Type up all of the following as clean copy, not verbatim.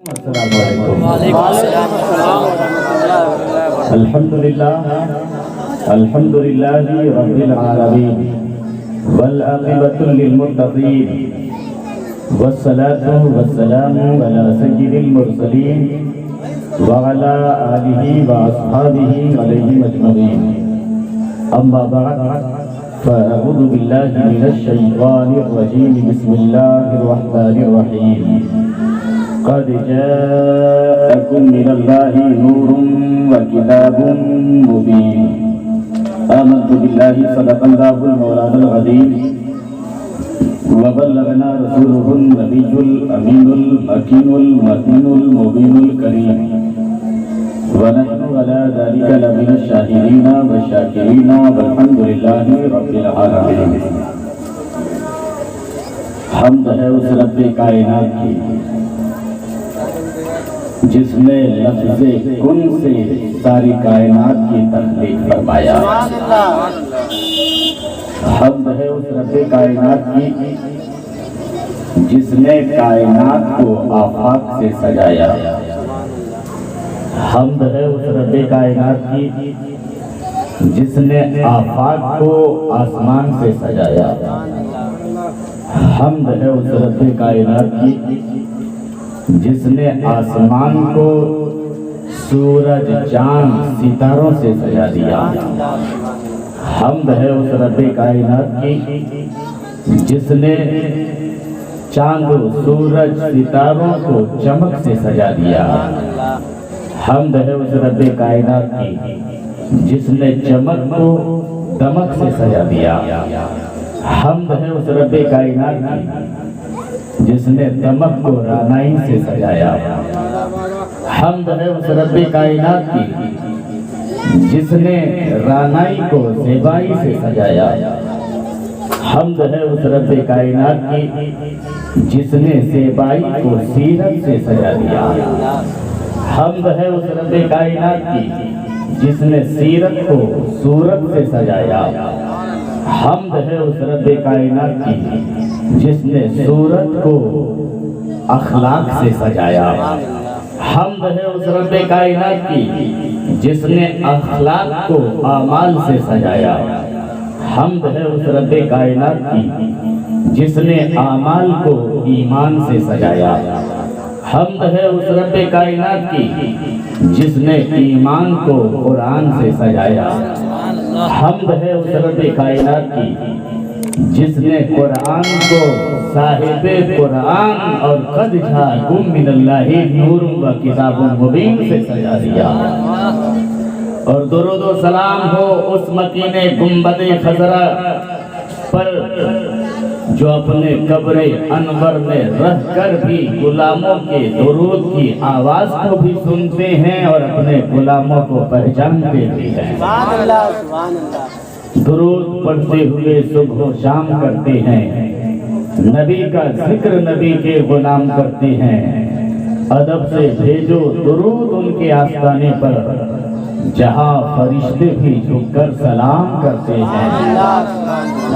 السلام علیکم۔ وعلیکم السلام الحمدللہ رب العالمین والعاقبۃ للمتقین والصلاة والسلام علی سید المرسلین وعلی آلہ واصحابہ علیہم اجمعین، اما بعد فاعوذ باللہ من الشیطان الرجیم، بسم اللہ الرحمن الرحیم۔ قد جاءكم من الله نور وكتاب مبين، آمنت بالله صدق الله المولانا العظيم وبلغنا رسوله النبي الأمين المكين المتين المبين الكريم، ونحن على ذلك لمن الشاهدين والشاكرين والحمد لله رب العالمين۔ حمد ہے اس رب کائنات کی جس نے لفظ کن سے ساری کائنات کی تخلیق فرمایا۔ حمد ہے اس رب کائنات کی جس نے کائنات کو آفاق سے سجایا۔ حمد ہے اس رب کائنات کی جس نے آفاق کو آسمان سے سجایا۔ حمد ہے اس رب کائنات کی جس نے آسمان کو سورج چاند ستاروں سے سجا دیا۔ حمد ہے اس رب کائنات کی جس نے چاند سورج ستاروں کو چمک سے سجا دیا۔ حمد ہے اس رب کائنات کی جس نے چمک کو دمک سے سجا دیا۔ حمد ہے اس رب کائنات کی جس نے دمک کو رانائی سے سجایا۔ حمد ہے اس رب کائنات کی جس نے رانائی کو زیبائی سے سجایا۔ حمد ہے اس رب کائنات کی جس نے زیبائی کو سیرت سے سجا دیا۔ حمد ہے اس رب کائنات کی جس نے سیرت کو صورت سے سجایا۔ حمد ہے اس رب کائنات کی جس نے صورت کو اخلاق سے سجایا۔ حمد ہے اس رب کائنات کی جس نے اخلاق کو اعمال سے سجایا۔ حمد ہے اس رب کائنات کی جس نے اعمال کو ایمان سے سجایا۔ حمد ہے اس رب کائنات کی جس نے ایمان کو قرآن سے سجایا۔ حمد ہے اس رب کائنات کی جس نے قرآن کو صاحب قرآن اور قد جاءکم من اللہ نور و کتاب مبین سے سجا دیا۔ اور درود و سلام ہو اس مکین گنبد خضرا پر جو اپنے قبر انور میں رہ کر بھی غلاموں کے درود کی آواز کو بھی سنتے ہیں اور اپنے غلاموں کو پہچانتے بھی ہیں۔ درود پڑھتے ہوئے صبح و شام کرتے ہیں، نبی کا ذکر نبی کے غلام کرتے ہیں۔ ادب سے بھیجو درود ان کے آستانے پر جہاں فرشتے بھی جھک کر سلام کرتے ہیں،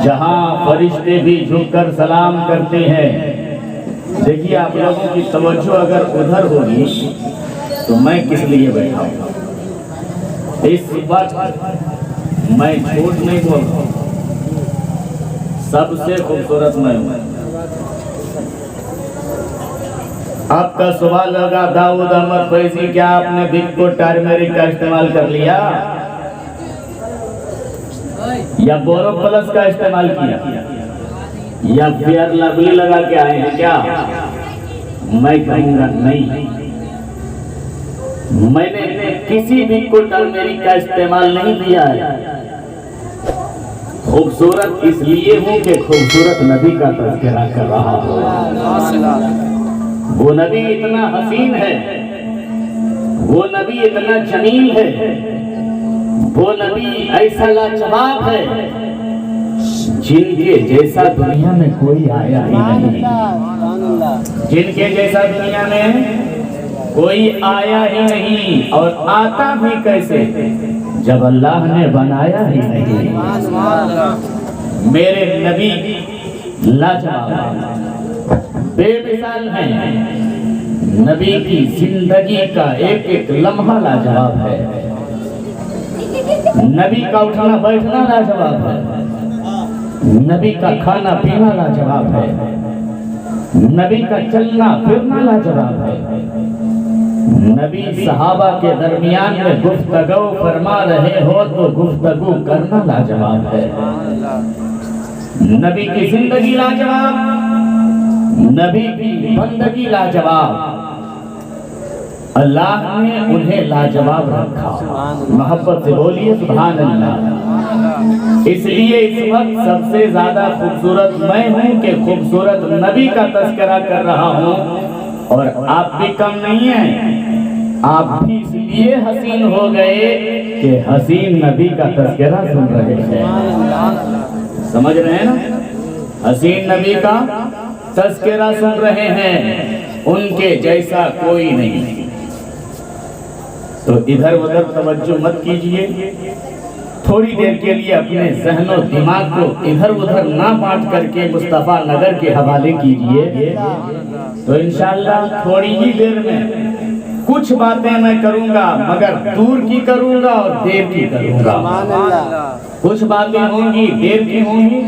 جہاں فرشتے بھی جھک کر سلام کرتے ہیں۔ دیکھیے آپ لوگوں کی توجہ اگر ادھر ہوگی تو میں کس لیے بیٹھا ہوں؟ اس وقت میں جھوٹ نہیں بول رہا ہوں، سب سے خوبصورت میں ہوں۔ آپ کا سوال ہوگا داؤد احمد فیضی کیا آپ نے وکٹو ٹرمرک کا استعمال کر لیا یا بورو پلس کا استعمال کیا یا فیئر لولی لگا کے آئے ہیں کیا؟ میں کہوں گا نہیں، میں نے کسی وکٹو ٹرمرک کا استعمال نہیں کیا ہے۔ خوبصورت اس لیے ہوں کہ خوبصورت نبی کا تذکرہ کر رہا ہوں۔ وہ نبی اتنا حسین ہے، وہ نبی اتنا جمیل ہے، وہ نبی ایسا لاجواب ہے جن کے جیسا دنیا میں کوئی آیا ہی نہیں، جن کے جیسا دنیا میں کوئی آیا ہی نہیں، اور آتا بھی کیسے جب اللہ نے بنایا ہی نہیں۔ میرے نبی لاجواب بے مثال ہیں، نبی کی زندگی کا ایک ایک لمحہ لاجواب ہے، نبی کا اٹھنا بیٹھنا لاجواب ہے، نبی کا کھانا پینا لاجواب ہے، نبی کا چلنا پھرنا لاجواب ہے، نبی صحابہ کے درمیان میں گفتگو فرما رہے ہو تو گفتگو کرنا لاجواب ہے، نبی کی زندگی لاجواب، نبی کی بندگی لاجواب، اللہ نے انہیں لاجواب رکھا۔ محبت سے بولیے سبحان اللہ۔ اس لیے اس وقت سب سے زیادہ خوبصورت میں ہوں کہ خوبصورت نبی کا تذکرہ کر رہا ہوں، اور آپ بھی کم نہیں ہیں، آپ بھی اس لیے حسین ہو گئے کہ حسین نبی کا تذکرہ سن رہے ہیں۔ سمجھ رہے ہیں نا؟ حسین نبی کا تذکرہ سن رہے ہیں، ان کے جیسا کوئی نہیں۔ تو ادھر ادھر توجہ مت کیجئے، تھوڑی دیر کے لیے اپنے ذہن و دماغ کو ادھر ادھر نہ بانٹ کر کے مصطفیٰ نگر کے حوالے کیجئے، تو انشاءاللہ تھوڑی ہی دیر میں کچھ باتیں میں کروں گا، مگر دور کی کروں گا اور دیر کی کروں گا۔ کچھ باتیں ہوں گی دیر کی ہوں گی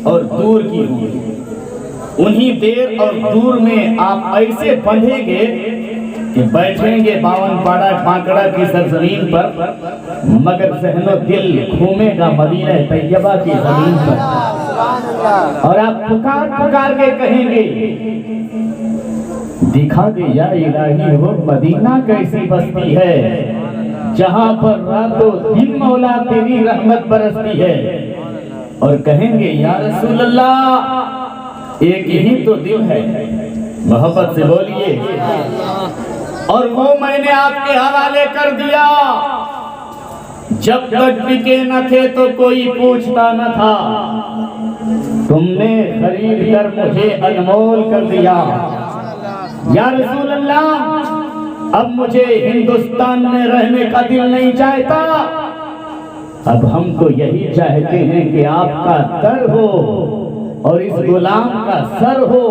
اور دور کی ہوں گی، انہی دیر اور دور میں آپ ایسے بندھیں گے کہ بیٹھیں گے 52 پاڑا کھانکڑا کی سرزمین پر، مگر ذہن و دل گھومے گا مدینہ طیبہ کی زمین پر، اور آپ پکار پکار کے کہیں گے دکھا دے یا الہی وہ مدینہ کیسی بستی ہے جہاں پر رات و دن مولا تیری رحمت برستی ہے، اور کہیں گے یا رسول اللہ ایک ہی تو دل ہے، محبت سے بولیے، اور وہ میں نے آپ کے حوالے کر دیا، جب تک بکے نہ تھے تو کوئی پوچھتا نہ تھا، تم نے خرید کر مجھے انمول کر دیا، یا رسول اللہ اب مجھے ہندوستان میں رہنے کا دل نہیں چاہتا، اب ہم تو یہی چاہتے ہیں کہ آپ کا در ہو اور اس غلام کا سر ہو۔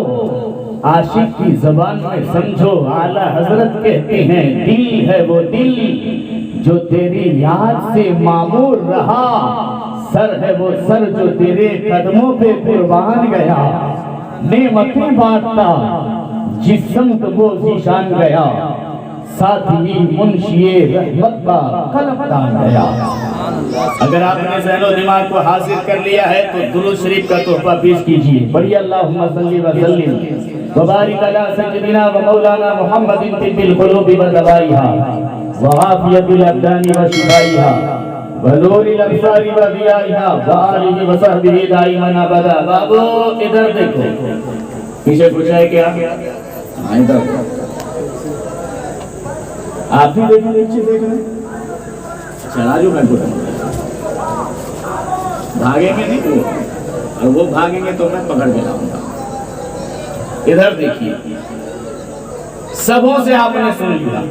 عاشق کی زبان میں سمجھو اعلیٰ حضرت کہتے ہیں دل ہے وہ دل جو تیری یاد سے معمور رہا، سر ہے وہ سر جو تیرے قدموں پہ قربان گیا، نعمتیں بانٹتا جس سمت وہ ذیشان گیا، ساتھ ہی منشی رحمت کا قلم تان گیا۔ اگر آپ نے ذہن و دماغ کو حاضر کر لیا ہے تو درود شریف کا تحفہ پیش کیجیے، بڑی اللہم صلی وسلم وبارک علی سیدنا و مولانا محمد طب القلوب و دوائها وعافیت الابدان و شفائها ونور الابصار و ضیائها وآلہ و صحبہ دائما ابدا۔ بابو ادھر دیکھو، پیچھے کچھ ہے کیا؟ ادھر آپ بھی دیکھیں، پیچھے دیکھ رہے ہیں، چلا جو میں بولوں بھاگیں گے نہیں وہ، اور وہ بھاگیں گے تو میں پکڑ کے لاؤں گا۔ ادھر دیکھیے، سبوں سے آپ نے سن لیا،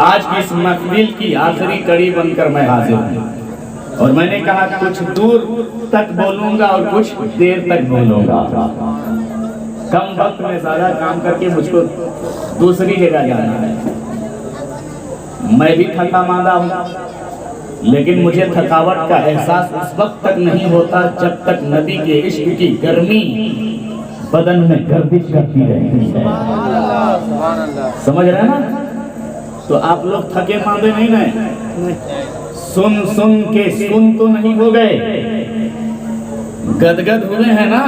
آج کی اس محفل کی آخری کڑی بن کر میں حاضر ہوں، اور میں نے کہا کچھ دور تک بولوں گا اور کچھ دیر تک بولوں گا۔ کم وقت میں زیادہ کام کر کے مجھ کو دوسری جگہ جانا ہے، میں بھی تھکا ماندہ ہوں، لیکن مجھے تھکاوٹ کا احساس اس وقت تک نہیں ہوتا جب تک نبی کے عشق کی گرمی بدن میں گردش کرتی رہتی ہے۔ سمجھ رہے ہیں نا؟ تو آپ لوگ تھکے ماندے نہیں رہے، سن سن کے سن تو نہیں ہو گئے، گدگد ہوئے ہیں نا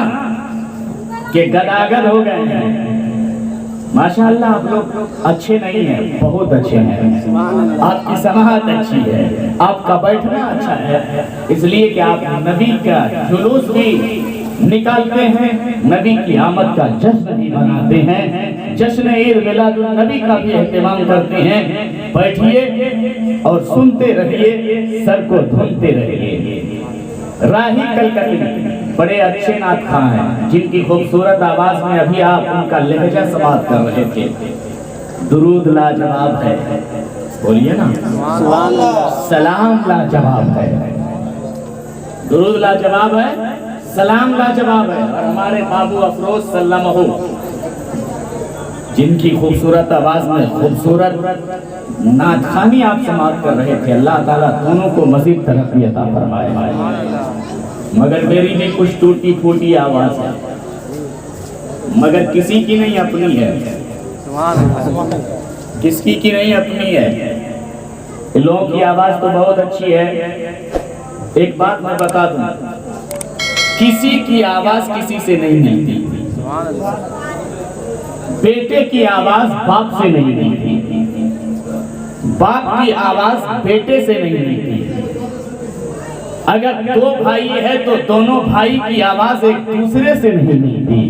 کہ گداگد ہو گئے ہیں۔ ماشاءاللہ آپ لوگ اچھے نہیں ہیں، بہت اچھے ہیں، آپ کی سماعت اچھی ہے، آپ کا بیٹھنا اچھا ہے، اس لیے کہ آپ نبی کا جلوس بھی نکالتے ہیں، نبی کی آمد کا جشن بھی مناتے ہیں، جشن عید میلاد النبی کا بھی اہتمام کرتے ہیں۔ بیٹھیے اور سنتے رہیے، سر کو دھنتے رہیے۔ راہی کلکتی بڑے اچھے نعت خواں ہیں، جن کی خوبصورت آواز میں ابھی آپ ان کا لہجہ سماعت کر رہے تھے۔ درود لاجواب ہے، بولیے نا، سلام لاجواب ہے، درود لاجواب ہے، سلام لاجواب ہے، اور ہمارے بابو افروز سلمہ جن کی خوبصورت آواز میں خوبصورت نعت خوانی آپ سماعت کر رہے تھے، اللہ تعالیٰ دونوں کو مزید ترقی عطا فرمائے۔ مگر میری بھی کچھ ٹوٹی پھوٹی آواز ہے، مگر کسی کی نہیں اپنی ہے، کس کی نہیں اپنی ہے۔ لوگوں کی آواز تو بہت اچھی ہے، ایک بات میں بتا دوں، کسی کی آواز کسی سے نہیں ملتی۔ بیٹے کی آواز باپ سے نہیں ملتی، باپ کی آواز بیٹے سے نہیں ملتی۔ اگر دو بھائی ہے تو دونوں بھائی کی آواز ایک دوسرے سے نہیں ملتی۔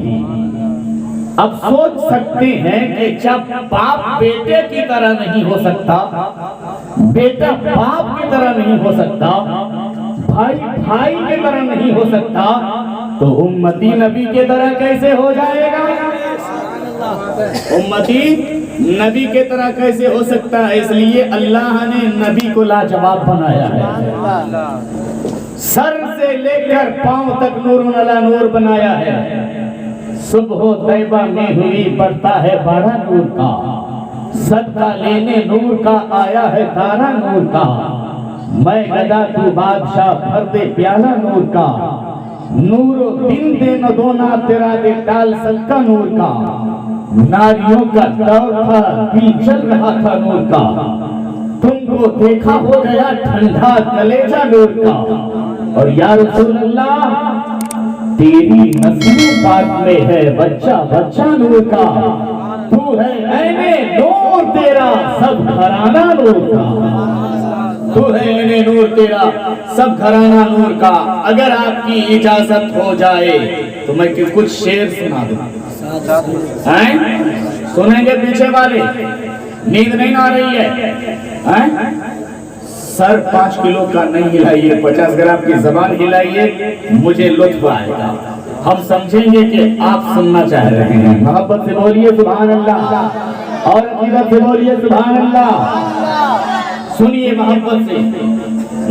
اب سوچ سکتے ہیں کہ جب باپ بیٹے کی طرح نہیں ہو سکتا، بیٹا باپ کی طرح نہیں ہو سکتا، بھائی بھائی کی طرح نہیں ہو سکتا، تو امتی نبی کی طرح کیسے ہو جائے گا؟ امتی نبی کی طرح کیسے ہو سکتا ہے؟ اس لیے اللہ نے نبی کو لاجواب بنایا ہے، سر سے لے کر پاؤں تک نور علی نور بنایا ہے۔ صبح و طیبہ میں ہوئی بڑھتا ہے بڑا نور کا، صدقہ لینے نور کا آیا ہے تارا نور کا، میں گدا تو بادشاہ بھر دے پیالہ نور کا، نور و دن دے نہ دونا تیرا دے ڈال سلکا نور کا، ناریوں کا دور تھا دل چل رہا تھا نور کا، تم کو دیکھا ہو گیا ٹھنڈا کلیجہ نور کا، اور یا رسول اللہ تیری نسل پاک میں ہے بچہ بچہ نور کا، تو ہے عین نور تیرا سب گھرانہ نور کا، تو ہے عین نور تیرا سب گھرانہ نور کا۔ اگر آپ کی اجازت ہو جائے تو میں کچھ شعر سنا دوں، سنیں گے پیچھے والے؟ نیند نہیں آ رہی ہے؟ سر 5 کلو کا نہیں ہلائیے، 50 گرام کی زبان ہلائیے، مجھے لطف آئے گا، ہم سمجھیں گے کہ آپ سننا چاہ رہے ہیں۔ محبت سے بولیے سبحان اللہ، اور عقیدت سے بولیے سبحان اللہ۔ سنیے محبت سے،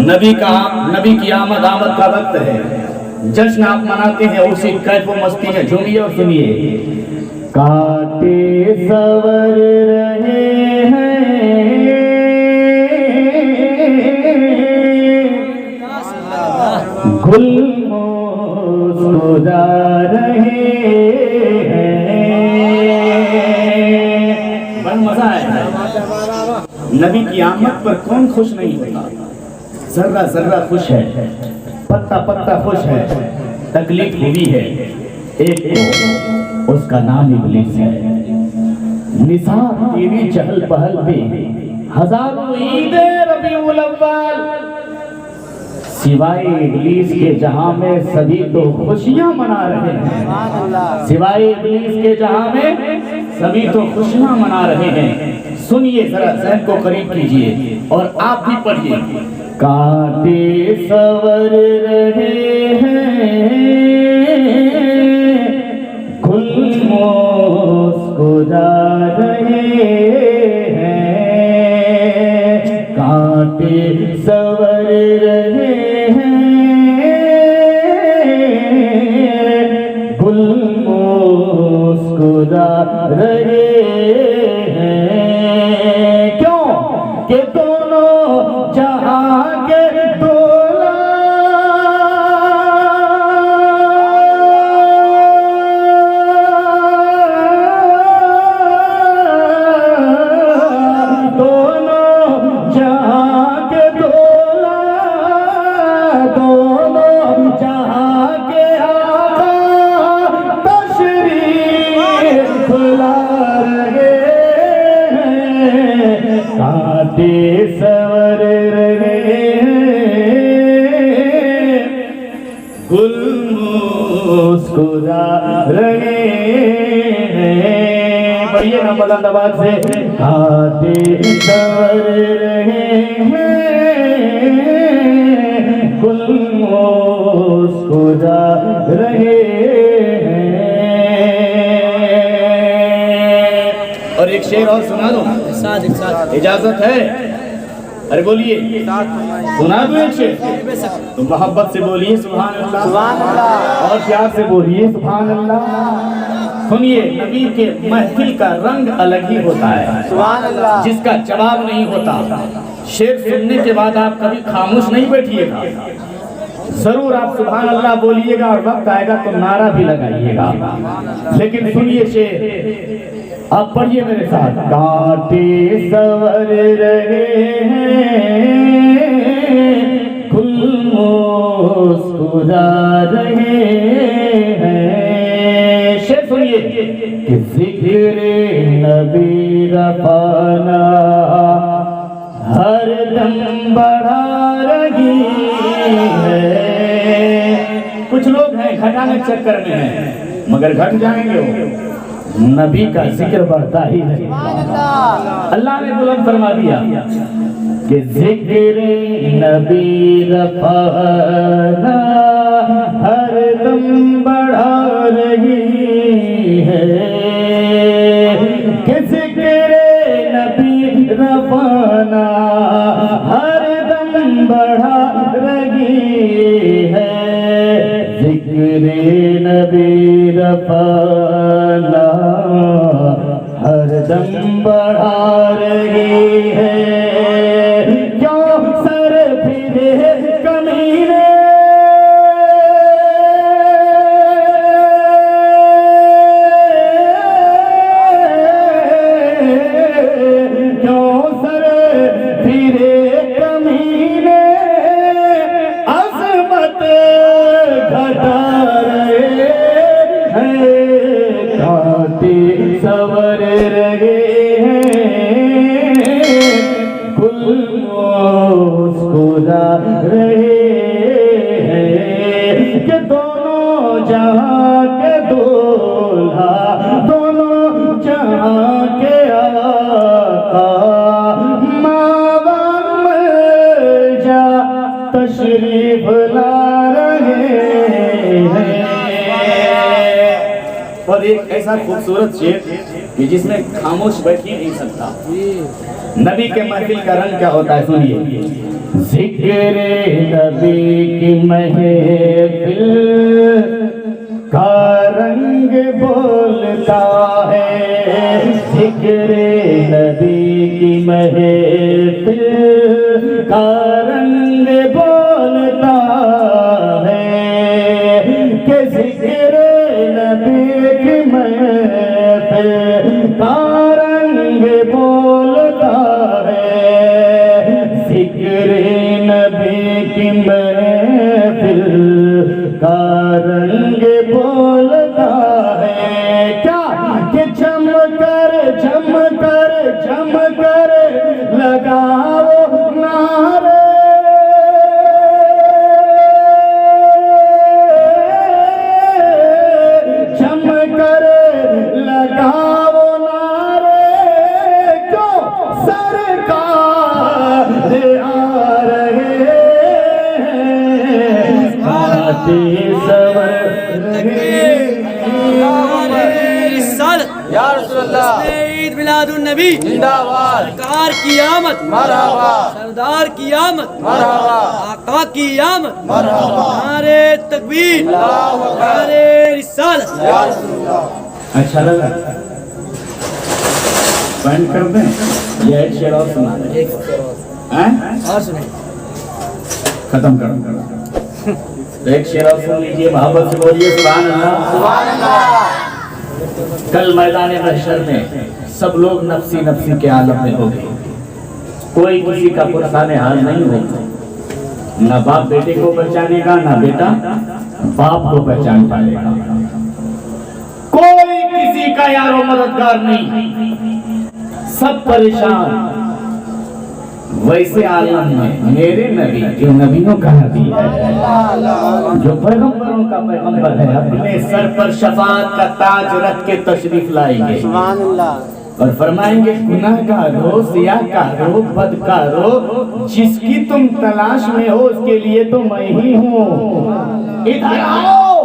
نبی کی آمد کا وقت ہے، جشن آپ مناتے ہیں، اسی کیف و مستی میں جھومیے اور سنیے۔ کاٹے سور رہے ہیں گل مسکرا رہے ہیں، بڑا مزہ ہے۔ نبی کی آمد پر کون خوش نہیں ہوتا؟ ذرہ ذرہ خوش ہے، پتا پتا خوش ہے، تکلیف ہوئی ہے ایک کو، اس کا نام ابلیس ہے۔ نثار تیری چہل پہل پہ ہزاروں عید ربیع الاول، سوائے ابلیس کے جہاں میں سبھی تو خوشیاں منا رہے ہیں، سوائے ابلیس کے جہاں میں سبھی تو خوشیاں منا رہے ہیں۔ سنیے ذرا، ذہن کو قریب کیجئے اور آپ بھی پڑھیے۔ کانٹے سور رہے ہیں گل مسکرا رہے ہیں، کانٹے سور رہے ہیں گل مسکرا رہے ہیں، کیوں کہ دونوں جہاں کے سور رہے گل مسکرا رہے ہیں، پڑھیے نا بلند آواز سے۔ کانٹے سور رہے گل مسکرا رہے ہیں۔ اور ایک شعر اور سنا دو، اجازت ہے؟ ارے بولیے، سنا دو ایک شعر؟ تو محبت سے بولیے سبحان اللہ، اور پیار سے بولیے سبحان اللہ۔ سنیے نبی کے محفل کا رنگ الگ ہی ہوتا ہے سبحان اللہ جس کا جواب نہیں ہوتا. شعر سننے کے بعد آپ کبھی خاموش نہیں بیٹھیے گا, ضرور آپ سبحان اللہ بولیے گا, اور وقت آئے گا تو نعرہ بھی لگائیے گا. لیکن سنیے شعر, آپ پڑھیے میرے ساتھ. کانٹے سور رہے ہیں, گل مسکرا رہے ہیں. شعر سنیے کہ ذکر نبی رفانا ہر دم بڑھا رہی ہے. کچھ لوگ ہیں گھٹانے کے چکر میں ہیں, مگر گھٹ جائیں گے وہ, نبی کا ذکر بڑھتا ہی ہے. اللہ نے بلند فرما دیا کہ ذکر نبی رفعنا ہر دم بڑھا رہی ہے, کہ ذکر نبی رفعنا ہر دم بڑھا رہی ہے. ذکر نبی رفعنا ہر دم بڑھا رہی ہے. کیوں سر پھرے کمینے, کیوں سر پھرے کمینے, عظمت گھٹا رہے ہیں, کانٹے سور رہے ہیں, گل مسکرا رہے ہیں. کہ دونوں جہاں کے دولہا, دونوں جہاں کے آقا, ماں ملجا تشریف لا رہے ہیں. اور ایک ایسا خوبصورت شعر کہ جس میں خاموش بیٹھ ہی نہیں سکتا. نبی کے محفل کا رنگ کیا ہوتا ہے سنیے. ذکر نبی کی محفل کا رنگ بولتا ہے, ذکر نبی کی محفل کا رنگ بولتا ہے, کہ ذکر نبی کی محفل کا رنگ بولتا ہے, ذکر نبی کی محفل کا رنگ بولتا ہے. کیا کہ جم کر لگاؤ نعرے, جم کر لگاؤ نعرے, کیوں سرکار آ رہے ہیں, کانٹے سور رہے یا رسول اللہ عید میلاد النبی زندہ باد, سرکار کی آمد مرحبا, سردار کی آمد مرحبا, آقا کی آمد, مرحبا, نعرے تکبیر, اللہ اکبر, نعرے رسالت. یا رسول اللہ. اچھا لگا, بند کر دیں یہ ایک شعر اور سنا دیں, اور سنیں ختم کرو. ایک شعر اور سن لیجیے, محبت سے بولیے سبحان اللہ. سبحان اللہ. کل میدان محشر میں سب لوگ نفسی نفسی کے عالم میں ہو گئے, کوئی کسی کا پرسان حال نہیں ہوگا. نہ باپ بیٹے کو پہچانے گا, نہ بیٹا باپ کو پہچان پائے گا. کوئی کسی کا یار و مددگار نہیں, سب پریشان. ویسے عالم میں میرے نبی جو نبیوں کا نبی ہے, جو پیغمبروں کا پیغمبر ہے, اپنے سر پر شفاعت کا تاج رکھ کے تشریف لائیں گے سبحان اللہ. اور فرمائیں گے گناہگارو, سیاہکارو, بدکارو, جس کی تم تلاش میں ہو اس کے لیے تو میں ہی ہوں, ادھر آؤ,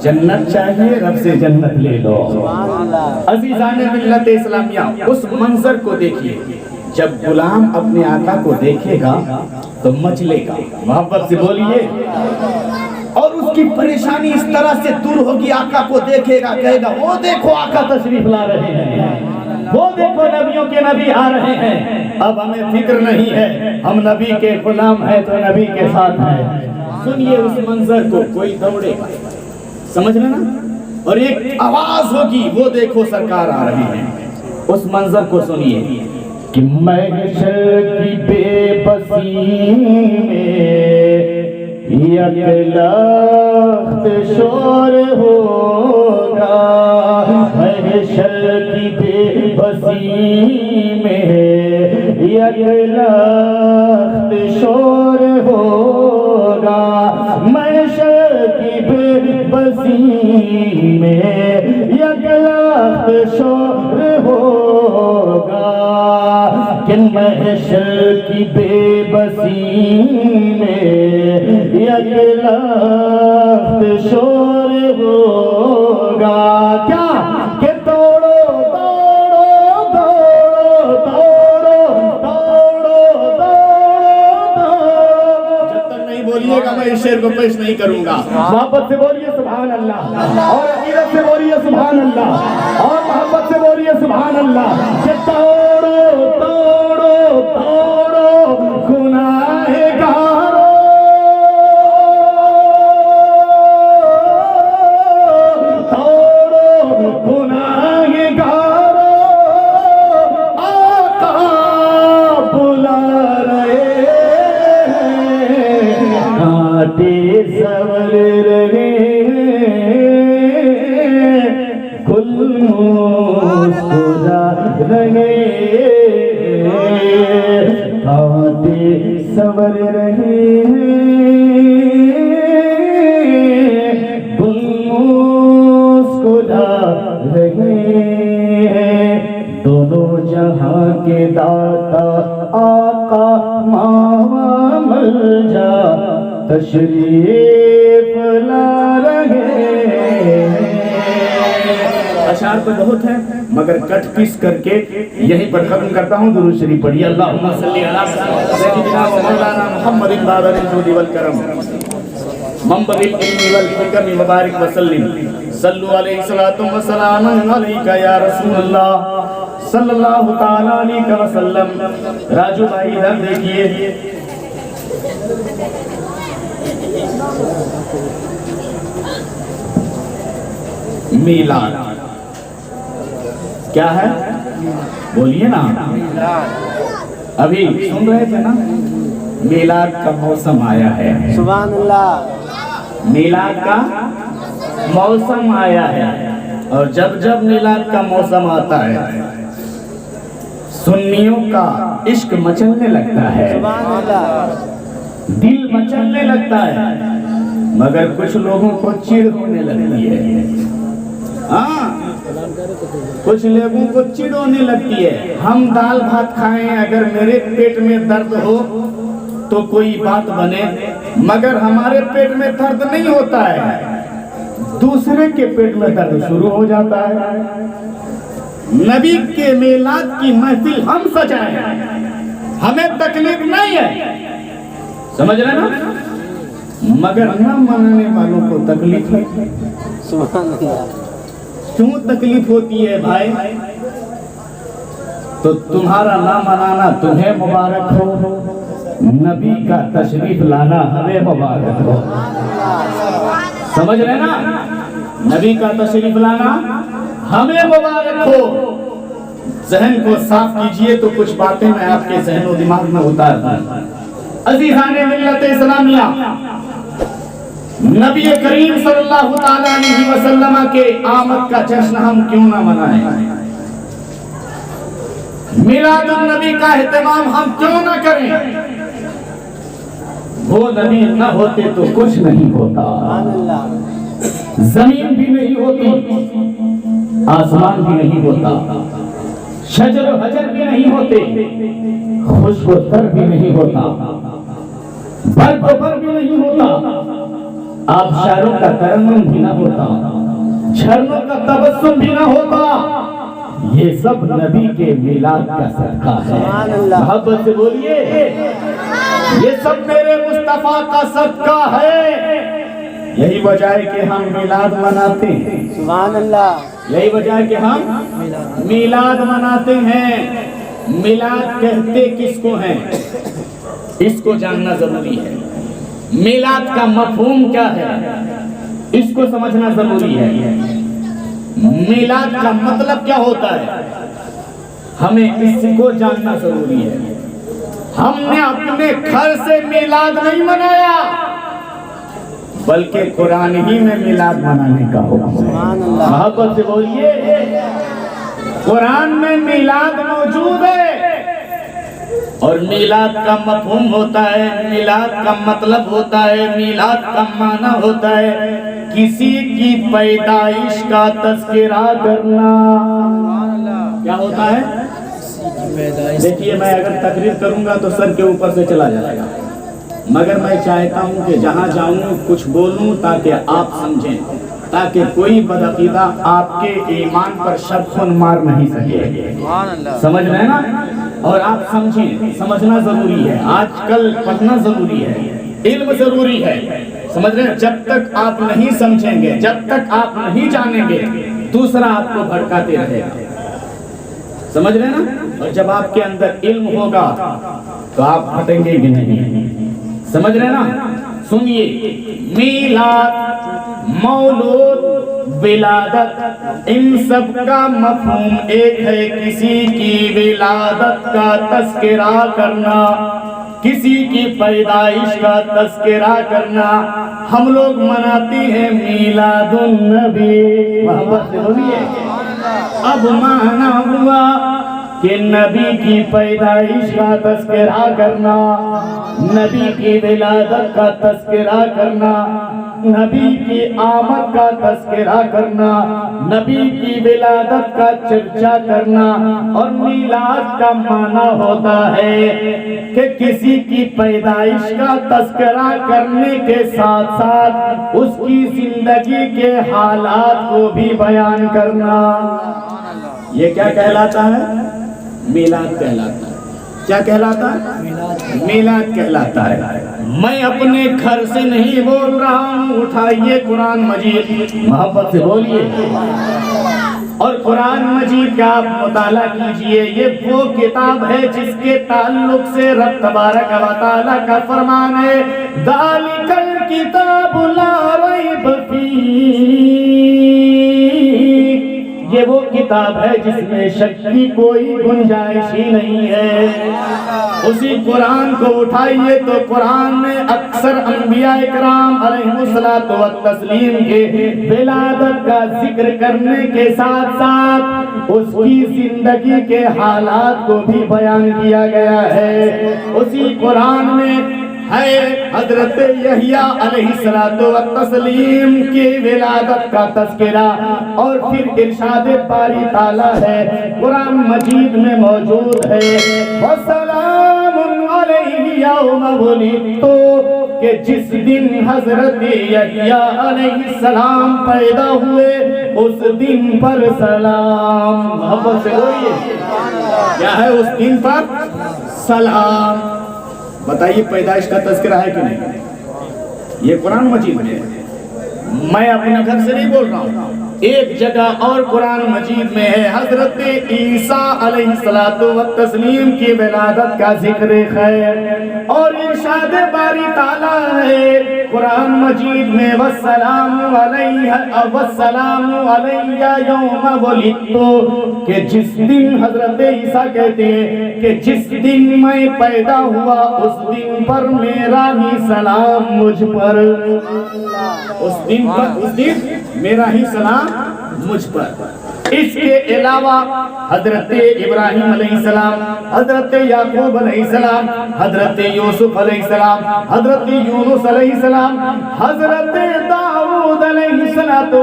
جنت چاہیے رب سے جنت لے لو. سبحان اللہ. عزیزان ملت اسلامیہ, اس منظر کو دیکھیے, جب غلام اپنے آقا کو دیکھے گا تو مچلے گا. محبت سے بولیے. اور اس کی پریشانی اس طرح سے دور ہوگی، آقا کو دیکھے گا، کہے گا وہ دیکھو آقا تشریف لا رہے ہیں، وہ دیکھو نبیوں کے نبی آ رہے ہیں۔ اب ہمیں فکر نہیں ہے، ہم نبی کے غلام ہیں تو نبی کے ساتھ ہیں۔ سنیے اس منظر کو، کوئی دوڑے گا، سمجھ رہے نا، اور ایک آواز ہوگی، وہ دیکھو سرکار آ رہے ہیں۔ اس منظر کو سنیے کہ محشر کی بے بسی میں یک لخت شور ہوگا، محشر کی بے بسی میں یک لخت شور ہوگا، محشر کی بے بسی میں یک لخت شور ہوگا، کہ محشر کی بے بسی میں یک لخت شور ہوگا، کیا کہ توڑو توڑو توڑو توڑو توڑو توڑو، جب تک نہیں بولیے گا میں اس شعر کو پیش نہیں کروں گا۔ محبت سے بولیے سبحان اللہ، اور عقیدت سے بولیے سبحان اللہ، اور محبت سے بولیے سبحان اللہ، کہ توڑو توڑو توڑو گناہ گارو، توڑو گناہ گارو، آقا بلا رہے ہیں، کانٹے سور رہے ہیں، گل مسکرا رہے ہیں، کانٹے سور رہے ہیں، گل مسکرا رہے ہیں، دونوں جہاں کے داتا آقا ماں ملجا تشریف لا رہے ہیں۔ اشعار تو بہت ہیں مگر کٹ پیس کر کے یہیں پر ختم کرتا ہوں۔ درود شریف پڑھیے، اللہم صلی علی سیدنا و مولانا محمد بادر الجود والکرم منبع العلم والحکم وبارک وسلم، صلو علیہ الصلاۃ والسلام علیکہ یا رسول اللہ صلی اللہ تعالی علیہ وسلم۔ راجو بھائی ادھر دیکھیے، میلاد کیا ہے؟ بولیے نا، ابھی سن رہے تھے نا، میلاد کا موسم آیا ہے، سبحان اللہ، میلاد کا موسم آیا ہے، اور جب جب میلاد کا موسم آتا ہے سنیوں کا عشق مچلنے لگتا ہے، سبحان اللہ، دل مچلنے لگتا ہے، مگر کچھ لوگوں کو چڑ ہونے لگتی ہے، ہاں کچھ لوگوں کو چڑ ہونے لگتی ہے۔ ہم دال بھات کھائیں، اگر میرے پیٹ میں درد ہو تو کوئی بات بنے، مگر ہمارے پیٹ میں درد نہیں ہوتا ہے، دوسرے کے پیٹ میں درد شروع ہو جاتا ہے۔ نبی کے میلاد کی محفل ہم سجائیں، ہمیں تکلیف نہیں ہے، سمجھ رہے نا، مگر نہ منانے والوں کو تکلیف ہے۔ سبحان اللہ، کیوں تکلیف ہوتی ہے بھائی؟ تو تمہارا نہ منانا تمہیں مبارک ہو، نبی کا تشریف لانا ہمیں مبارک ہو، سمجھ رہے نا، نبی کا تشریف لانا ہمیں مبارک ہو۔ ذہن کو صاف کیجئے تو کچھ باتیں میں آپ کے ذہن و دماغ میں اتارتا ہوں۔ عزیزان ملت اسلامیہ، نبی کریم صلی اللہ تعالیٰ علیہ وسلم کے آمد کا جشن ہم کیوں نہ منائیں؟ میلاد النبی کا اہتمام ہم کیوں نہ کریں؟ وہ نبی نہ ہوتے تو کچھ نہیں ہوتا، سبحان اللہ، زمین بھی نہیں ہوتی، آسمان بھی نہیں ہوتا، شجر و حجر بھی نہیں ہوتے، خشک و تر بھی نہیں ہوتا، برف و بر بھی نہیں ہوتا، آبشاروں کا ترنم بھی نہ ہوتا، جھرنوں کا تبسم بھی نہ ہوتا، یہ سب نبی کے میلاد کا صدقہ ہے۔ سبحان اللہ، محبت سے بولیے، یہ سب میرے مصطفیٰ کا صدقہ ہے، یہی وجہ ہے کہ ہم میلاد مناتے ہیں، سبحان اللہ یہی وجہ ہے کہ ہم میلاد مناتے ہیں۔ میلاد کہتے کس کو ہیں اس کو جاننا ضروری ہے۔ میلاد کا مفہوم کیا ہے اس کو سمجھنا ضروری ہے۔ میلاد کا مطلب کیا ہوتا ہے ہمیں اس کو جاننا ضروری ہے۔ ہم نے اپنے گھر سے میلاد نہیں منایا بلکہ قرآن ہی میں میلاد منانے کا حکم ہے۔ سبحان اللہ محبت سے بولیے، قرآن میں میلاد موجود ہے، اور میلاد کا مفہوم ہوتا ہے، میلاد کا مطلب ہوتا ہے، میلاد کا معنی ہوتا ہے کسی کی پیدائش کا تذکرہ کرنا۔ کیا ہوتا ہے؟ دیکھیے میں اگر تقریر کروں گا تو سر کے اوپر سے چلا جائے گا، مگر میں چاہتا ہوں کہ جہاں جاؤں کچھ بولوں تاکہ آپ سمجھیں، تاکہ کوئی بدعقیدہ آپ کے ایمان پر شک خون مار نہیں سکے۔ سمجھ رہے ہیں نا؟ اور آپ سمجھیں، سمجھنا ضروری ہے، آج کل پڑھنا ضروری ہے، علم ضروری ہے، سمجھ رہے ہیں؟ جب تک آپ نہیں سمجھیں گے، جب تک آپ نہیں جانیں گے، دوسرا آپ کو بھڑکاتے رہے گا۔ سمجھ رہے ہیں نا؟ اور جب آپ کے اندر علم ہوگا تو آپ پھٹیں گے کہ نہیں؟ سمجھ رہے ہیں نا؟ سنیے، میلاد، مولود، ولادت، ان سب کا مفہوم ایک ہے، کسی کی ولادت کا تذکرہ کرنا، کسی کی پیدائش کا تذکرہ کرنا۔ ہم لوگ مناتے ہیں میلاد النبی، محبت سے بولیے۔ اب معنی ہوا کہ نبی کی پیدائش کا تذکرہ کرنا، نبی کی ولادت کا تذکرہ کرنا، نبی کی آمد کا تذکرہ کرنا، نبی کی ولادت کا چرچا کرنا۔ اور میلاد کا معنی ہوتا ہے کہ کسی کی پیدائش کا تذکرہ کرنے کے ساتھ ساتھ اس کی زندگی کے حالات کو بھی بیان کرنا۔ یہ کیا کہلاتا ہے؟ میلاد کہلاتا ہے۔ کیا کہلاتا ہے؟ میلاد کہلاتا ہے۔ میں اپنے گھر سے نہیں بول رہا ہوں، اٹھائیے قرآن مجید، محبت سے بولیے، اور قرآن مجید کا آپ مطالعہ کیجئے۔ یہ وہ کتاب ہے جس کے تعلق سے رب تبارک و تعالیٰ کا فرمان ہے، ذَلِكَ الْكِتَابُ لَا رَيْبَ فِيهِ۔ یہ وہ کتاب ہے جس میں شک کی کوئی گنجائش ہی نہیں ہے۔ اسی قرآن کو اٹھائیے تو قرآن میں اکثر انبیاء اکرام علیہ الصلوۃ والتسلیم کے ولادت کا ذکر کرنے کے ساتھ ساتھ اس کی زندگی کے حالات کو بھی بیان کیا گیا ہے۔ اسی قرآن میں ہے حضرت یحییٰ علیہ الصلوۃ والتسلیم کی ولادت کا تذکرہ، اور پھر ارشاد باری تعالیٰ ہے قرآن مجید میں موجود ہے، وَسَلَامٌ عَلَيْهِ يَوْمَ وُلِدتُّ، کہ جس دن حضرت یحییٰ علیہ السلام پیدا ہوئے اس دن پر سلام۔ محبت سے بولیے، کیا ہے اس دن پر؟ سلام۔ بتائیے پیدائش کا تذکرہ ہے کہ نہیں؟ یہ قرآن مجید میں ہے، میں اپنے گھر سے نہیں بول رہا ہوں۔ ایک جگہ اور قرآن مجید میں ہے، حضرت عیسیٰ علیہ السلام کی ولادت کا ذکر خیر، اور ارشاد باری تعالیٰ ہے قرآن مجید میں، وَالسَّلَامُ عَلَيَّ يَوْمَ وُلِدتُّ، کہ جس دن حضرت عیسیٰ کہتے ہیں کہ جس دن میں پیدا ہوا اس دن پر میرا ہی سلام مجھ پر، اس دن میرا ہی سلام مجھ پر۔ اس کے علاوہ حضرت ابراہیم علیہ السلام، حضرت یعقوب علیہ السلام، حضرت یوسف علیہ السلام، حضرت یونس علیہ السلام، حضرت داؤد علیہ السلام،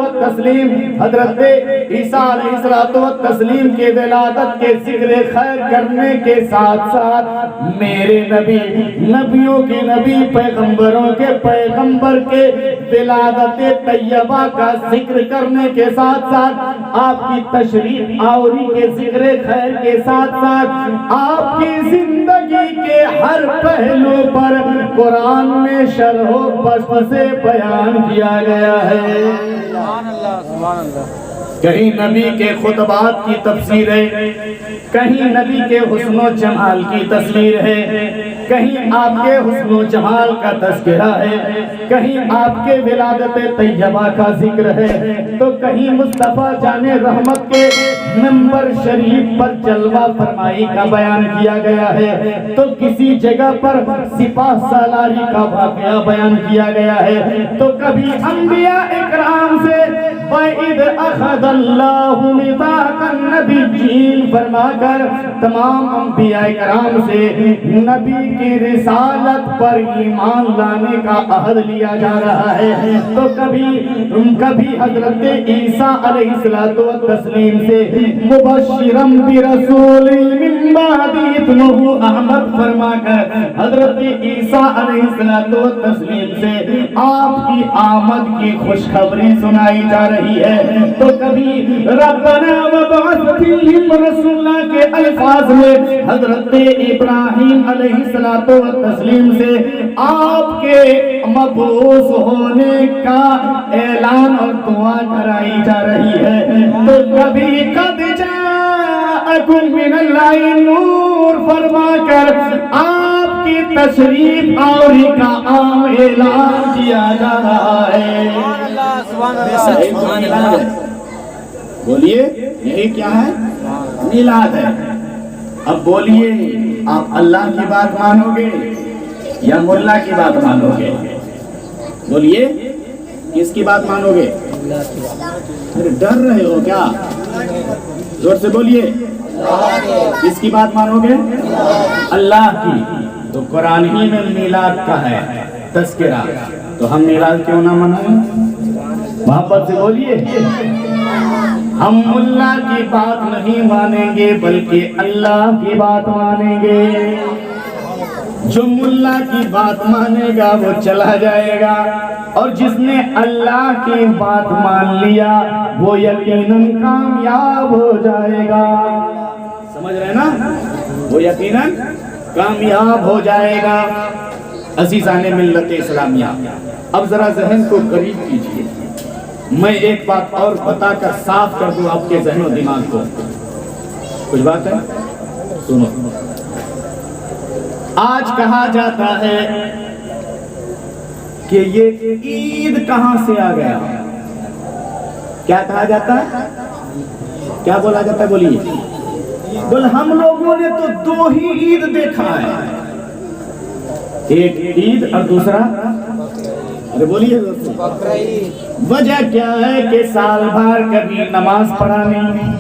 حضرت عیسیٰ علیہ السلام کے ولادت کے ذکر خیر کرنے کے ساتھ ساتھ میرے نبی، نبیوں کے نبی، پیغمبروں کے پیغمبر کے ولادت طیبہ کا ذکر کرنے کے ساتھ ساتھ آپ کی تشریف آوری کے ذکر خیر کے ساتھ ساتھ آپ کی زندگی کے ہر پہلو پر قرآن میں شرح و بسط سے بیان کیا گیا ہے۔ سبحان اللہ سبحان اللہ۔ کہیں نبی کے خطبات کی تفسیر ہے، کہیں نبی کے حسن و جمال کی تصویر ہے، کہیں آپ کے حسن و جمال کا تذکرہ ہے، کہیں آپ کے ولادت طیبہ کا ذکر ہے، تو کہیں مصطفیٰ جان رحمت کے منبر شریف پر جلوہ فرمائی کا بیان کیا گیا ہے، تو کسی جگہ پر سپاہ سالاری کا واقعہ بیان کیا گیا ہے، تو کبھی انبیاء اکرام سے وَإِذْ أَخَذَ اللَّهُ مِيثَاقَ النَّبِيِّينَ فرما کر تمام انبیاء کرام سے نبی کی رسالت پر ایمان لانے کا عہد لیا جا رہا ہے، تو کبھی حضرت عیسیٰ علیہ السلام سے مبشرا برسول من بعد اسمہ احمد فرما کر حضرت عیسیٰ علیہ السلام سے آپ کی آمد کی خوشخبری سنائی جا رہی ہے، تو کبھی ربنا وابعث فیہم رسولا کے الفاظ میں حضرت ابراہیم علیہ السلام سے آپ کے مبعوث ہونے کا اعلان اور دعا کرائی جا رہی ہے، تو کبھی قد جاءکم من اللہ نور فرما کر آپ کی تشریف آوری کا عام اعلان کیا جا رہا ہے۔ سبحان اللہ سبحان اللہ۔ بولیے یہی کیا ہے؟ میلاد ہے۔ اب بولیے آپ اللہ کی بات مانو گے یا ملا کی بات مانو گے؟ بولیے کس کی بات مانو گے؟ ڈر رہے ہو کیا؟ زور سے بولیے کس کی بات مانو گے؟ اللہ کی۔ تو قرآن ہی میں میلاد کا ہے تذکرہ، تو ہم میلاد کیوں نہ منائیں؟ محبت سے بولیے ہم اللہ کی بات نہیں مانیں گے بلکہ اللہ کی بات مانیں گے۔ جو ملا کی بات مانے گا وہ چلا جائے گا، اور جس نے اللہ کی بات مان لیا وہ یقیناً کامیاب ہو جائے گا۔ سمجھ رہے نا؟ وہ یقیناً کامیاب ہو جائے گا۔ عزیزان ملت اسلامیہ، اب ذرا ذہن کو قریب کیجئے، میں ایک بات اور بتا کر صاف کر دوں آپ کے ذہن و دماغ کو۔ کچھ بات ہے؟ سنو، آج کہا جاتا ہے کہ یہ عید کہاں سے آ گیا؟ کیا کہا جاتا ہے؟ کیا بولا جاتا ہے؟ بولیے۔ بول ہم لوگوں نے تو دو ہی عید دیکھا ہے، ایک عید اور دوسرا ارے بولیے وجہ کیا ہے کہ سال بھر کبھی نماز پڑھا نہیں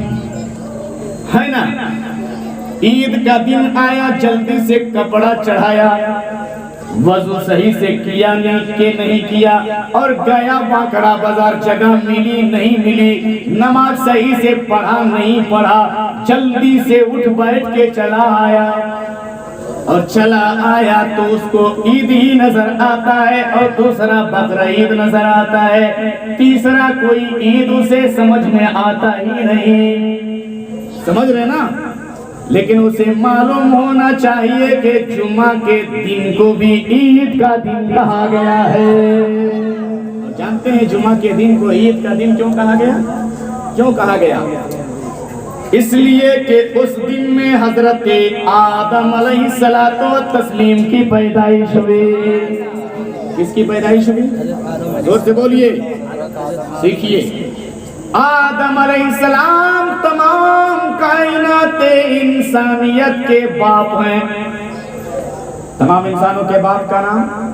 ہے نا، عید کا دن آیا جلدی سے کپڑا چڑھایا، وضو صحیح سے کیا نہیں کیا، اور گیا واکڑا بازار، جگہ ملی نہیں ملی، نماز صحیح سے پڑھا نہیں پڑھا، جلدی سے اٹھ بیٹھ کے چلا آیا، اور چلا آیا تو اس کو عید ہی نظر آتا ہے، اور دوسرا بقرعید نظر آتا ہے، تیسرا کوئی عید اسے سمجھ میں آتا ہی نہیں۔ سمجھ رہے نا؟ لیکن اسے معلوم ہونا چاہیے کہ جمعہ کے دن کو بھی عید کا دن کہا گیا ہے۔ جانتے ہیں جمعہ کے دن کو عید کا دن کیوں کہا گیا؟ کیوں کہا گیا؟ اس لیے کہ اس دن میں حضرت آدم علیہ السلام کی پیدائش ہوئی۔ کس کی پیدائش ہوئی؟ زور سے بولیے، سیکھیے۔ آدم علیہ السلام تمام کائنات انسانیت کے باپ ہیں۔ تمام انسانوں کے باپ کا نام؟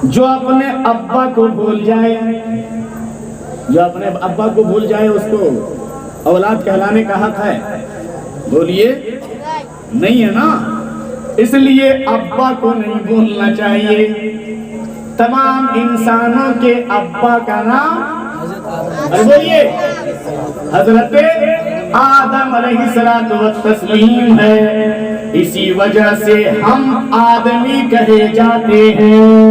جو اپنے ابا کو بھول جائے، جو اپنے ابا کو بھول جائے اس کو اولاد کہلانے کا حق ہے؟ بولیے نہیں ہے نا؟ اس لیے ابا کو نہیں بھولنا چاہیے۔ تمام انسانوں کے ابا کا نام بولیے حضرت آدم علیہ السلام ہے، اسی وجہ سے ہم آدمی کہے جاتے ہیں۔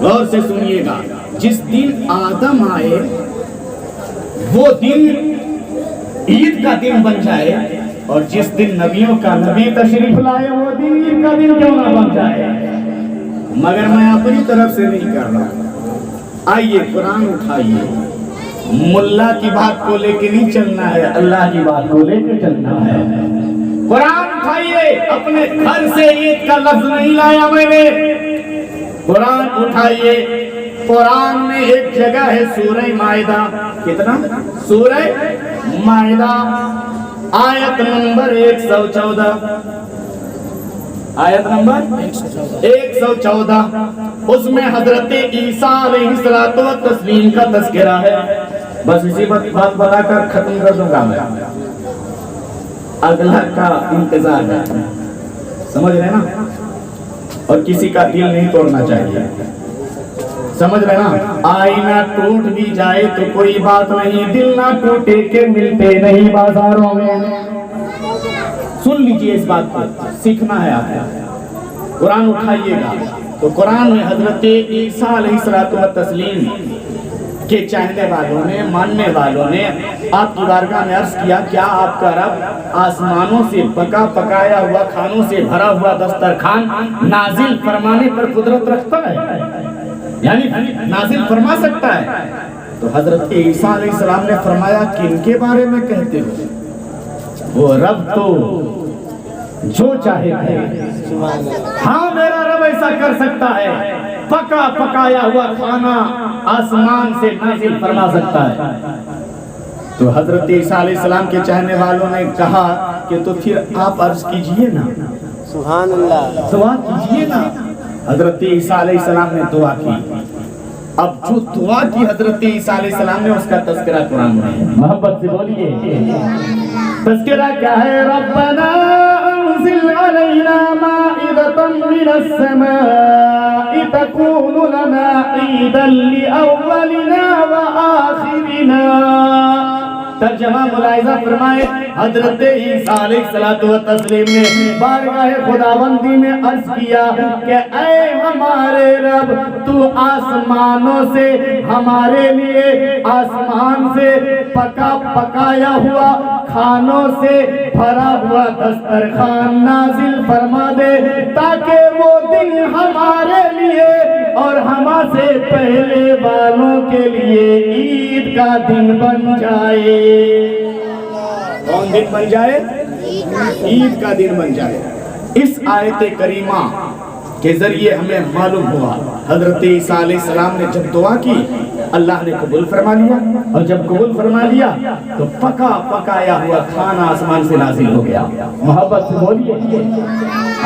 غور سے سنیے گا، جس دن آدم آئے وہ دن عید کا دن بن جائے، اور جس دن نبیوں کا نبی تشریف لائے وہ دن عید کا دن کیوں نہ بن جائے؟ مگر میں اپنی طرف سے نہیں کر رہا۔ آئیے قرآن اٹھائیے، ملا کی بات کو لے کے نہیں چلنا ہے، اللہ کی بات کو لے کے چلنا ہے۔ قرآن اٹھائیے، اپنے گھر سے عید کا لفظ نہیں لایا میں نے، قرآن اٹھائیے۔ قرآن میں ایک جگہ ہے سورہ مائدہ، کتنا؟ سورہ مائدہ آیت نمبر 114، آیت نمبر 114، اس میں حضرت عیسیٰ علیہ السلام کا تذکرہ ہے۔ بس اسی بات بتا کر ختم کر دوں گا میں، اگلا کا انتظار ہے، سمجھ رہے نا؟ اور کسی کا دل نہیں توڑنا چاہیے، سمجھ رہے نا؟ آئینہ ٹوٹ بھی جائے تو کوئی بات نہیں، دل نہ ٹوٹے کے ملتے نہیں بازاروں میں۔ سن لیجئے اس بات کو، سیکھنا ہے آپ کو۔ قرآن اٹھائیے گا تو قرآن میں حضرت عیسیٰ علیہ السلام کے چاہنے والوں نے، ماننے والوں نے آپ کی بارگاہ میں عرض کیا، کیا آپ کا رب آسمانوں سے پکا پکایا ہوا کھانوں سے بھرا ہوا دسترخوان نازل فرمانے پر قدرت رکھتا ہے؟ یعنی نازل فرما سکتا ہے؟ تو حضرت عیسیٰ علیہ السلام نے فرمایا، کن کے بارے میں کہتے ہو؟ وہ رب تو جو چاہے کرے۔ ہاں میرا رب ایسا کر سکتا ہے، پکا پکایا ہوا کھانا آسمان سے نازل فرما سکتا ہے۔ تو حضرت عیسیٰ علیہ السلام کے چاہنے والوں نے کہا کہ تو پھر آپ عرض کیجئے نا، سبحان اللہ، دعا کیجئے نا۔ حضرت عیسیٰ علیہ السلام نے دعا کی۔ اب جو دعا کی حضرت عیسیٰ علیہ السلام نے، اس کا تذکرہ قرآن میں ہے، محبت سے بولیے تذکرہ کیا ہے؟ ربنا انزل علینا مائدۃ من السماء تکون لنا عیدا لأولنا وآخرنا۔ ترجمہ ملاحظہ فرمائے، حضرت عیسیٰ علیہ السلام نے بارگاہ خداوندی میں عرض کیا کہ اے ہمارے رب، تو آسمانوں سے ہمارے لیے، آسمان سے پکا پکایا ہوا کھانوں سے بھرا ہوا دسترخوان نازل فرما دے، تاکہ وہ دن ہمارے لیے اور ہم سے پہلے والوں کے لیے عید کا دن بن جائے۔ کون دن بن جائے؟ عید کا دن بن جائے۔ اس آیت کریمہ کے ذریعے ہمیں معلوم ہوا، حضرت عیسیٰ علیہ السلام نے جب دعا کی اللہ نے قبول فرما لیا، اور جب قبول فرما لیا تو پکا پکایا ہوا کھانا آسمان سے نازل ہو گیا۔ محبت سے بولیے،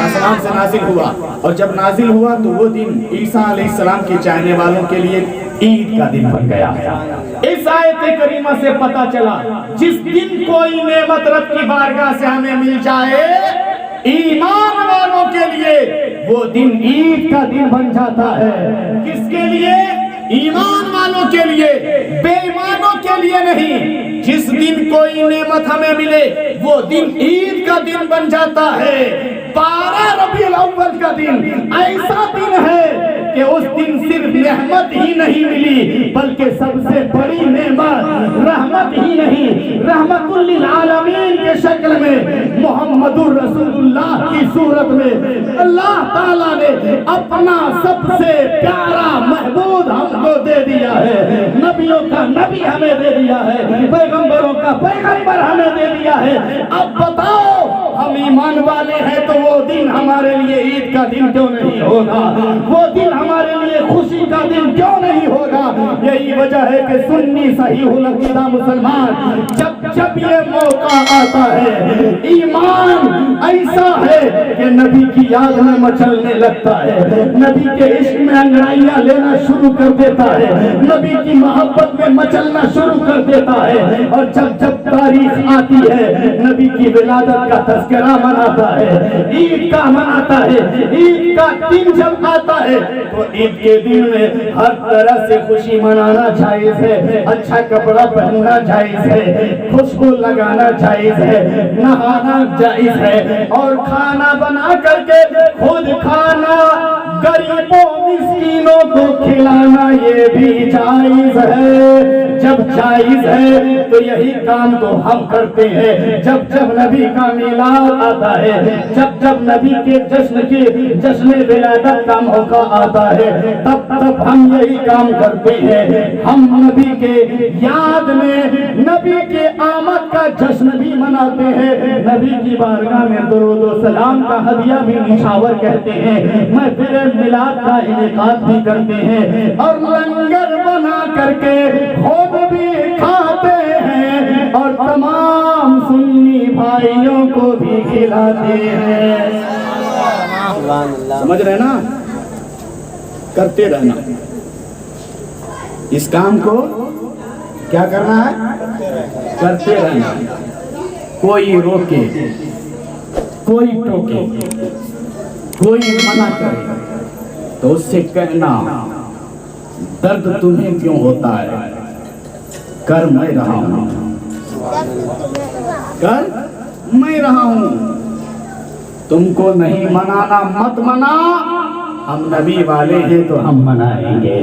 آسمان سے نازل ہوا، اور جب نازل ہوا تو وہ دن عیسیٰ علیہ السلام کے چاہنے والوں کے لیے عید کا دن بن گیا۔ اس آیت کریمہ سے پتہ چلا، جس دن کوئی نعمت رب کی بارگاہ سے ہمیں مل جائے، ایمان والوں کے لیے وہ دن عید کا دن بن جاتا ہے۔ کس کے لیے؟ ایمان والوں کے لیے، بے ایمانوں کے لیے نہیں۔ جس دن کوئی نعمت ہمیں ملے وہ دن عید کا دن بن جاتا ہے۔ 12 ربیع الاول کا دن ایسا دن ہے کہ اس دن صرف نعمت ہی نہیں ملی، بلکہ سب سے بڑی نعمت رحمت ہی نہیں، رحمت للعالمین کے شکل میں محمد الرسول اللہ کی صورت میں اللہ تعالیٰ نے اپنا سب سے پیارا محبوب ہم کو دے دیا ہے۔ نبیوں کا نبی ہمیں دے دیا ہے، پیغمبروں کا پیغمبر ہمیں دے دیا ہے۔ اب بتاؤ، ہم ایمان والے ہیں تو وہ دن ہمارے لیے عید کا دن کیوں نہیں ہوگا؟ وہ دن ہمارے لیے خوشی کا دن کیوں نہیں ہوگا؟ یہی وجہ ہے کہ سنی صحیح العقیدہ مسلمان جب یہ موقع آتا ہے، ایمان ایسا ہے کہ نبی کی یاد میں مچلنے لگتا ہے، نبی کے عشق میں انگڑائیاں لینا شروع کر دیتا ہے، نبی کی محبت میں مچلنا شروع کر دیتا ہے، اور جب تاریخ آتی ہے نبی کی ولادت کا تذکرہ مناتا ہے، عید کا مناتا ہے، عید کا دن جب آتا ہے تو عید کے دن میں ہر طرح سے خوشی منانا جائز ہے, اچھا کپڑا پہننا جائز ہے, خوشبو لگانا جائز ہے, نہانا جائز ہے, اور کھانا بنا کر کے خود کھانا, غریبوں مسکینوں کو کھلانا یہ بھی جائز ہے. جب جائز ہے تو یہی کام تو ہم کرتے ہیں. جب جب نبی کا میلاد آتا ہے, جب جب نبی کے جشن ولادت کا موقع آتا ہے, تب تب ہم یہی کام کرتے ہیں. ہم نبی کے یاد میں نبی کے آمد کا جشن بھی مناتے ہیں, نبی کی بارگاہ میں درود و سلام کا ہدیہ بھی نشاور کہتے ہیں, محفل میلاد کا انعقاد بھی کرتے ہیں, اور لنگر بنا کر کے خود بھی کھاتے ہیں, اور تمام سنی بھائیوں کو بھی کھلاتے ہیں. سبحان اللہ. سمجھ رہے نا؟ کرتے رہنا. اس کام کو کیا کرنا ہے؟ کرتے رہنا. کوئی روکے, کوئی ٹوکے, کوئی منع کرے تو اس سے کہنا درد تمہیں کیوں ہوتا ہے, کر میں رہا ہوں, کر میں رہا ہوں. تم کو نہیں منانا مت منا, ہم نبی والے ہیں تو ہم منائیں گے.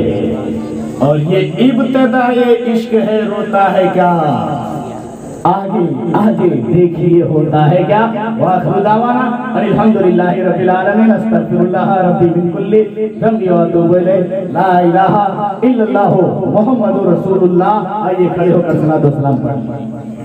اور یہ ابتدائی عشق ہے, روتا ہے کیا, آگے آگے دیکھیے ہوتا ہے کیا. وآخر دعوانا الحمدللہ رب العالمین, استغفر اللہ ربی من کل ذنب واتوب الیہ, لا الہ الا اللہ محمد رسول اللہ. آئیے کھڑے ہو کر صلاۃ و سلام پڑھیں.